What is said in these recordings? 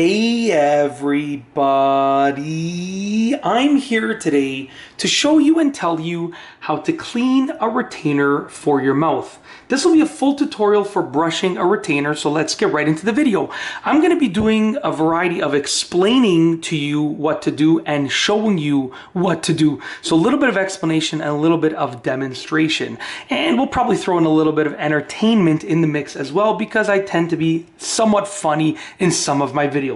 Hey everybody, I'm here today to show you and tell you how to clean a retainer for your mouth. This will be a full tutorial for brushing a retainer, so let's get right into the video. I'm going to be doing a variety of explaining to you what to do and showing you what to do. So a little bit of explanation and a little bit of demonstration. And we'll probably throw in a little bit of entertainment in the mix as well, because I tend to be somewhat funny in some of my videos.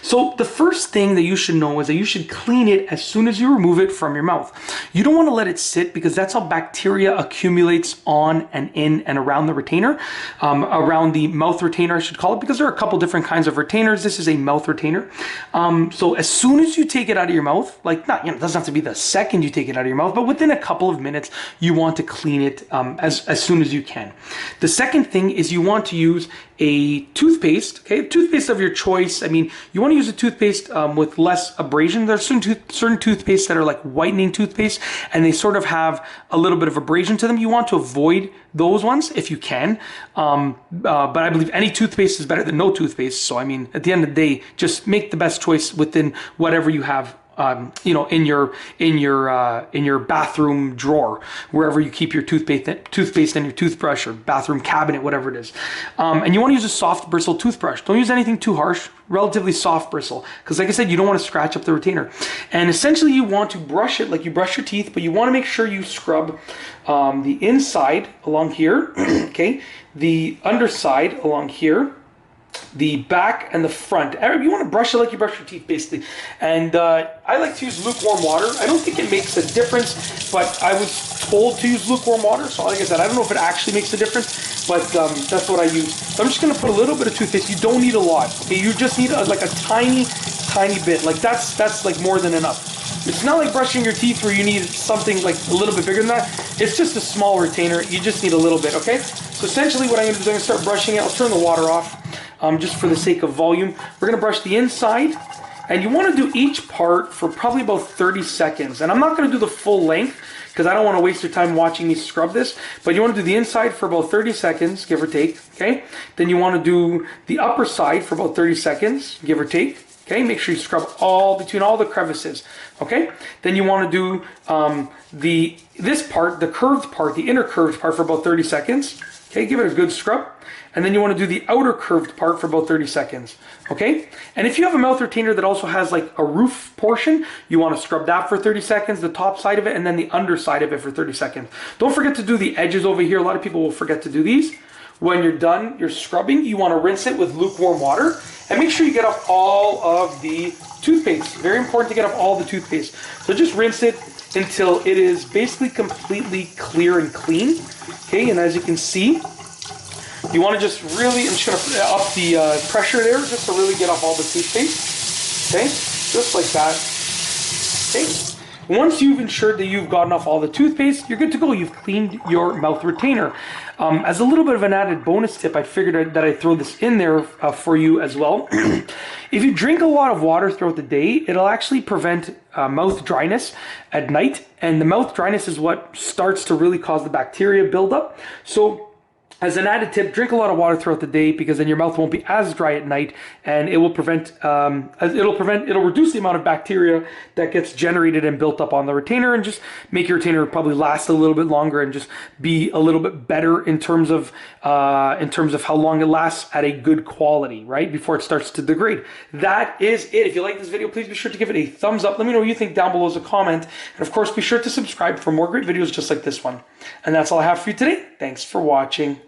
So the first thing that you should know is that you should clean it as soon as you remove it from your mouth. You don't want to let it sit, because that's how bacteria accumulates on and in and around the retainer, around the mouth retainer I should call it, because there are a couple different kinds of retainers. This is a mouth retainer. So as soon as you take it out of your mouth, like not, it doesn't have to be the second you take it out of your mouth, but within a couple of minutes, you want to clean it as soon as you can. The second thing is you want to use a toothpaste, okay? A toothpaste of your choice. I mean, you want to use a toothpaste with less abrasion. There are certain toothpastes that are like whitening toothpaste, and they sort of have a little bit of abrasion to them. You want to avoid those ones if you can. But I believe any toothpaste is better than no toothpaste. So I mean, at the end of the day, just make the best choice within whatever you have. In your bathroom drawer, wherever you keep your toothpaste and your toothbrush, or bathroom cabinet, whatever it is. And you want to use a soft bristle toothbrush. Don't use anything too harsh, relatively soft bristle, because like I said, you don't want to scratch up the retainer. And essentially you want to brush it like you brush your teeth, but you want to make sure you scrub the inside along here, okay, the underside along here, the back and the front. You want to brush it like you brush your teeth, basically. And I like to use lukewarm water. I don't think it makes a difference, but I was told to use lukewarm water. So like I said, I don't know if it actually makes a difference, but that's what I use. So I'm just going to put a little bit of toothpaste. You don't need a lot. Okay, you just need like a tiny bit. Like that's like more than enough. It's not like brushing your teeth where you need something like a little bit bigger than that. It's just a small retainer. You just need a little bit, okay? So essentially what I'm going to do is I'm going to start brushing it. I'll turn the water off just for the sake of volume. We're going to brush the inside, and you want to do each part for probably about 30 seconds. And I'm not going to do the full length because I don't want to waste your time watching me scrub this, but you want to do the inside for about 30 seconds, give or take, okay? Then you want to do the upper side for about 30 seconds, give or take. Okay, make sure you scrub between all the crevices. Okay, then you want to do this part, the curved part, the inner curved part for about 30 seconds. Okay, give it a good scrub. And then you want to do the outer curved part for about 30 seconds. Okay, and if you have a mouth retainer that also has like a roof portion, you want to scrub that for 30 seconds, the top side of it, and then the underside of it for 30 seconds. Don't forget to do the edges over here. A lot of people will forget to do these. When you're done your scrubbing, you want to rinse it with lukewarm water, and make sure you get off all of the toothpaste. Very important to get off all the toothpaste. So just rinse it until it is basically completely clear and clean. Okay, and as you can see, you want to just really, I'm just going to up the pressure there just to really get off all the toothpaste. Okay, just like that. Okay. Once you've ensured that you've gotten off all the toothpaste, you're good to go. You've cleaned your mouth retainer. As a little bit of an added bonus tip, I figured that I'd throw this in there for you as well. If you drink a lot of water throughout the day, it'll actually prevent mouth dryness at night. And the mouth dryness is what starts to really cause the bacteria buildup. So as an added tip, drink a lot of water throughout the day, because then your mouth won't be as dry at night, and it will it'll reduce the amount of bacteria that gets generated and built up on the retainer, and just make your retainer probably last a little bit longer and just be a little bit better in terms of how long it lasts at a good quality, right? Before it starts to degrade. That is it. If you like this video, please be sure to give it a thumbs up. Let me know what you think down below as a comment. And of course, be sure to subscribe for more great videos just like this one. And that's all I have for you today. Thanks for watching.